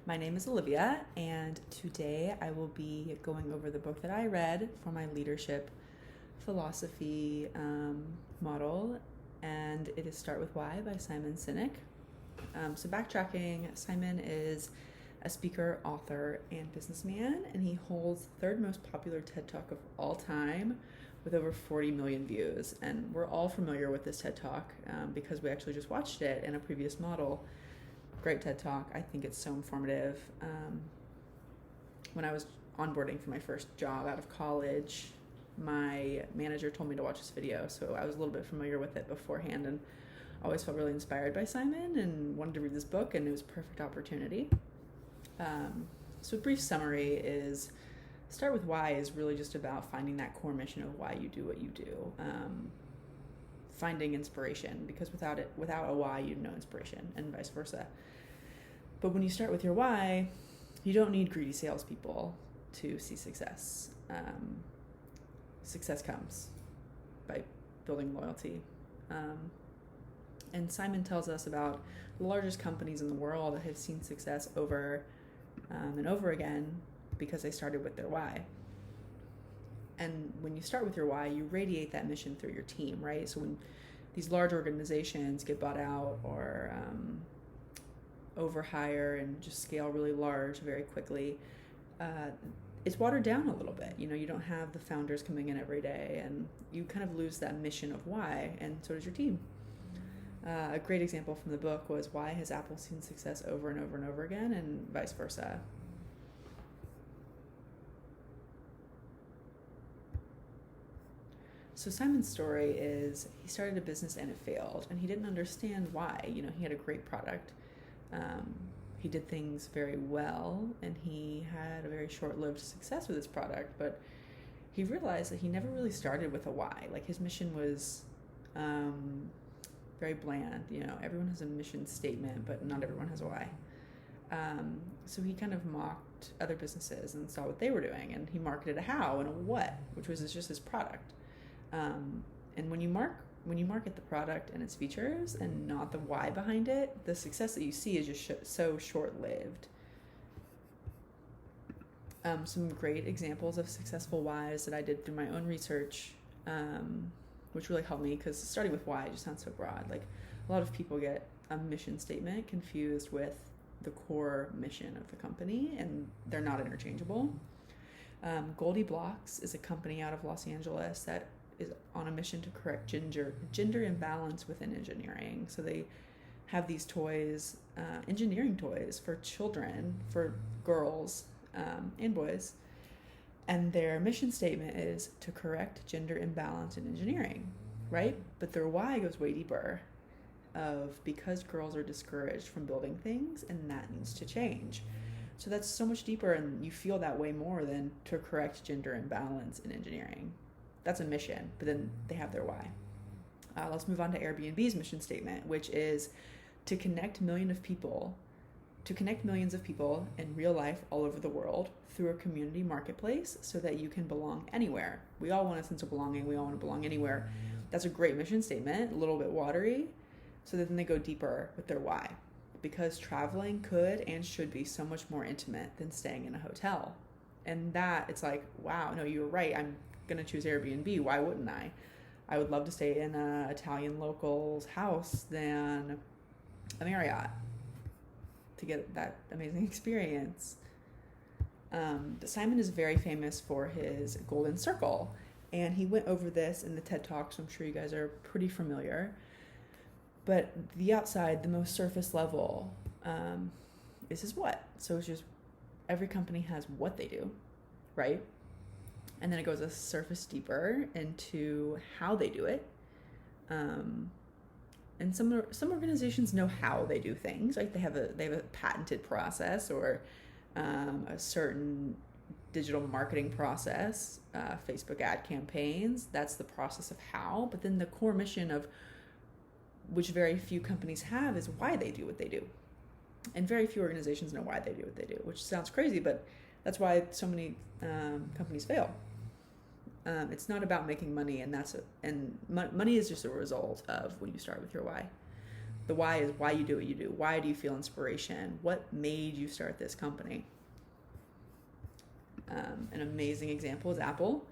My name is Olivia, and today I will be going over the book that I read for my leadership philosophy model, and it is Start With Why by Simon Sinek. So backtracking, Simon is a speaker, author, and businessman, and he holds the third most popular TED Talk of all time with over 40 million views. And we're all familiar with this TED Talk because we actually just watched it in a previous model. Great TED Talk. I think it's so informative. When I was onboarding for my first job out of college, my manager told me to watch this video, so I was a little bit familiar with it beforehand and always felt really inspired by Simon and wanted to read this book, and it was a perfect opportunity. So a brief summary is Start With Why is really just about finding that core mission of why you do what you do. Finding inspiration, because without a why, you have no inspiration, and vice versa. But when you start with your why, you don't need greedy salespeople to see success. Success comes by building loyalty. And Simon tells us about the largest companies in the world that have seen success over and over again because they started with their why. And when you start with your why, you radiate that mission through your team, right? So when these large organizations get bought out or overhire and just scale really large very quickly, it's watered down a little bit. You know, you don't have the founders coming in every day, and you kind of lose that mission of why, and so does your team. A great example from the book was why has Apple seen success over and over and over again, and vice versa. So Simon's story is he started a business and it failed, and he didn't understand why. You know, he had a great product. He did things very well, and he had a very short-lived success with his product, but he realized that he never really started with a why. Like, his mission was very bland. You know, everyone has a mission statement, but not everyone has a why. So he kind of mocked other businesses and saw what they were doing, and he marketed a how and a what, which was just his product. And when you market the product and its features and not the why behind it, the success that you see is just so short-lived. Some great examples of successful whys that I did through my own research, which really helped me, because starting with why just sounds so broad. Like, a lot of people get a mission statement confused with the core mission of the company, and they're not interchangeable. Goldie Blocks is a company out of Los Angeles that is on a mission to correct gender imbalance within engineering. So they have these toys, engineering toys for children, for girls and boys. And their mission statement is to correct gender imbalance in engineering, right? But their why goes way deeper, of because girls are discouraged from building things, and that needs to change. So that's so much deeper, and you feel that way more than to correct gender imbalance in engineering. That's a mission, but then they have their why. Let's move on to Airbnb's mission statement, which is to connect millions of people in real life all over the world through a community marketplace so that you can belong anywhere. We all want a sense of belonging. We all want to belong anywhere. That's a great mission statement, a little bit watery. So then they go deeper with their why, because traveling could and should be so much more intimate than staying in a hotel. And that, it's like, wow, no, you were right. I'm going to choose Airbnb. Why wouldn't I? I would love to stay in an Italian local's house than a Marriott to get that amazing experience. Simon is very famous for his golden circle, and he went over this in the TED Talk, so I'm sure you guys are pretty familiar. But the outside, the most surface level, is his what. So it's just every company has what they do, right? And then it goes a surface deeper into how they do it. And some organizations know how they do things, like they have a patented process or a certain digital marketing process, Facebook ad campaigns. That's the process of how. But then the core mission, of which very few companies have, is why they do what they do. And very few organizations know why they do what they do, which sounds crazy, but that's why so many companies fail. It's not about making money, and money is just a result of when you start with your why. The why is why you do what you do. Why do you feel inspiration? What made you start this company? An amazing example is Apple.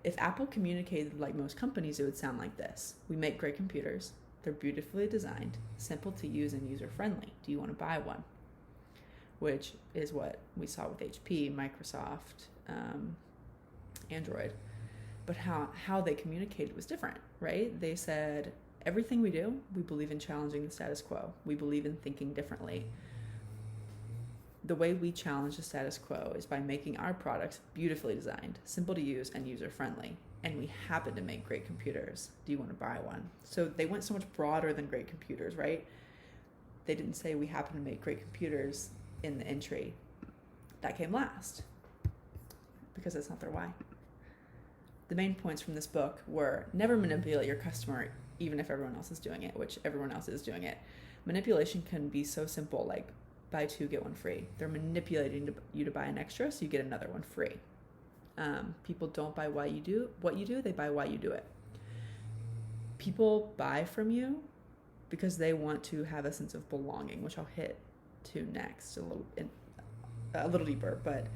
If Apple communicated like most companies, it would sound like this. We make great computers. They're beautifully designed, simple to use, and user-friendly. Do you want to buy one? Which is what we saw with HP, Microsoft, Android. But how they communicated was different, right? They said, everything we do, we believe in challenging the status quo. We believe in thinking differently. The way we challenge the status quo is by making our products beautifully designed, simple to use, and user-friendly. And we happen to make great computers. Do you want to buy one? So they went so much broader than great computers, right? They didn't say we happen to make great computers in the entry. That came last because that's not their why. The main points from this book were never manipulate your customer even if everyone else is doing it, which everyone else is doing it. Manipulation can be so simple, like buy two, get one free. They're manipulating you to buy an extra so you get another one free. People don't buy what you do, they buy why you do it. People buy from you because they want to have a sense of belonging, which I'll hit to next a little deeper, but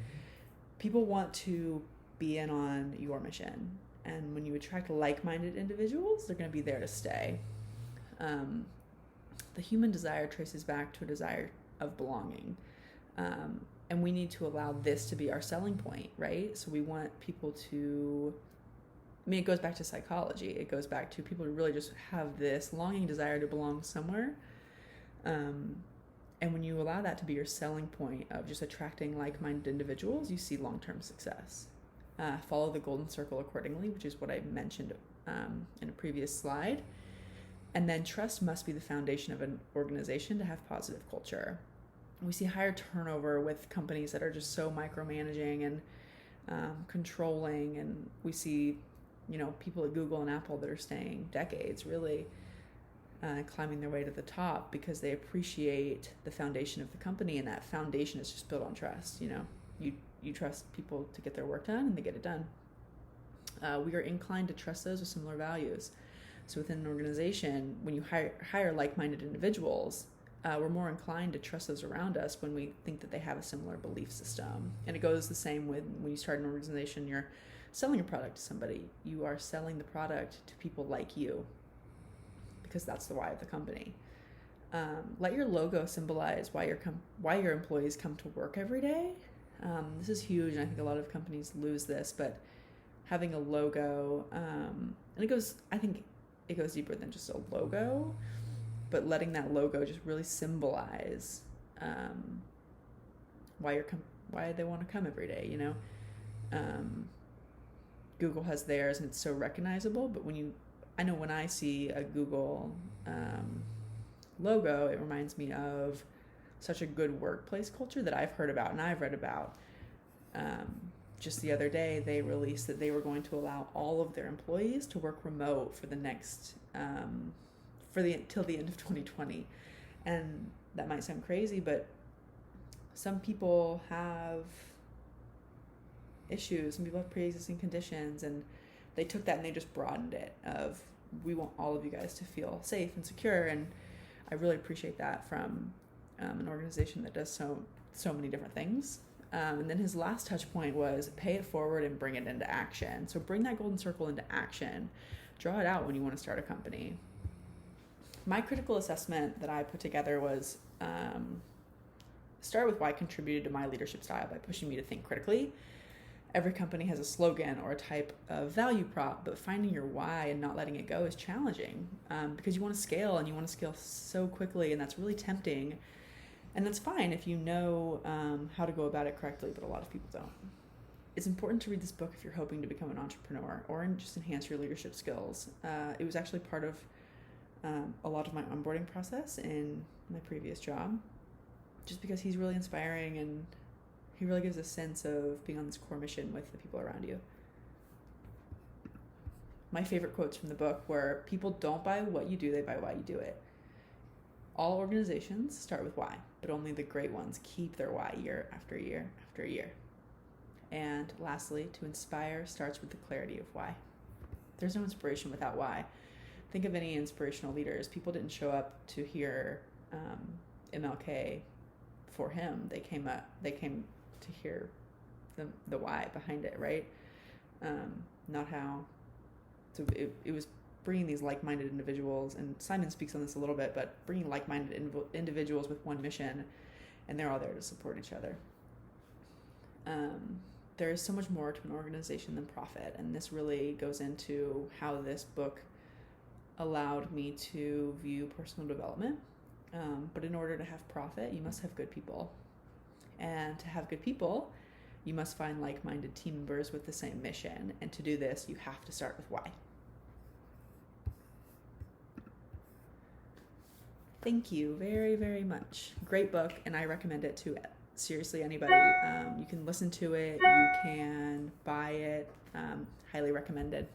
people want to be in on your mission. And when you attract like-minded individuals, they're going to be there to stay. The human desire traces back to a desire of belonging. And we need to allow this to be our selling point, right? So we want people to, it goes back to psychology. It goes back to people who really just have this longing desire to belong somewhere. And when you allow that to be your selling point of just attracting like-minded individuals, you see long-term success. Follow the golden circle accordingly, which is what I mentioned in a previous slide. And then trust must be the foundation of an organization to have positive culture. We see higher turnover with companies that are just so micromanaging and controlling, and we see, people at Google and Apple that are staying decades, really climbing their way to the top because they appreciate the foundation of the company, and that foundation is just built on trust. You trust people to get their work done, and they get it done. We are inclined to trust those with similar values. So within an organization, when you hire like-minded individuals, we're more inclined to trust those around us when we think that they have a similar belief system. And it goes the same with when you start an organization, you're selling a product to somebody. You are selling the product to people like you because that's the why of the company. Let your logo symbolize why your employees come to work every day. This is huge, and I think a lot of companies lose this, but having a logo, and I think it goes deeper than just a logo, but letting that logo just really symbolize why they want to come every day. Google has theirs, and it's so recognizable. But when I see a Google logo, it reminds me of such a good workplace culture that I've heard about and I've read about. Just the other day, they released that they were going to allow all of their employees to work remote for the next till the end of 2020. And that might sound crazy, but some people have issues. Some people have pre-existing conditions, and they took that and they just broadened it of, we want all of you guys to feel safe and secure. And I really appreciate that from an organization that does so many different things. And then his last touch point was pay it forward and bring it into action. So bring that golden circle into action. Draw it out when you want to start a company. My critical assessment that I put together was start with why contributed to my leadership style by pushing me to think critically. Every company has a slogan or a type of value prop, but finding your why and not letting it go is challenging because you want to scale, and you want to scale so quickly, and that's really tempting. And that's fine if you know how to go about it correctly, but a lot of people don't. It's important to read this book if you're hoping to become an entrepreneur or just enhance your leadership skills. It was actually part of a lot of my onboarding process in my previous job, just because he's really inspiring and he really gives a sense of being on this core mission with the people around you. My favorite quotes from the book were, people don't buy what you do, they buy why you do it. All organizations start with why, but only the great ones keep their why year after year after year. And lastly, to inspire starts with the clarity of why. There's no inspiration without why. think of any inspirational leaders. People didn't show up to hear MLK for him. They came to hear the why behind it, right? Not how. So it was bringing these like-minded individuals, and Simon speaks on this a little bit, but bringing like-minded individuals with one mission, and they're all there to support each other. There is so much more to an organization than profit, and this really goes into how this book allowed me to view personal development. But in order to have profit, you must have good people. And to have good people, you must find like-minded team members with the same mission. And to do this, you have to start with why. Thank you very, very much. Great book, and I recommend it to seriously anybody. You can listen to it, you can buy it, highly recommended.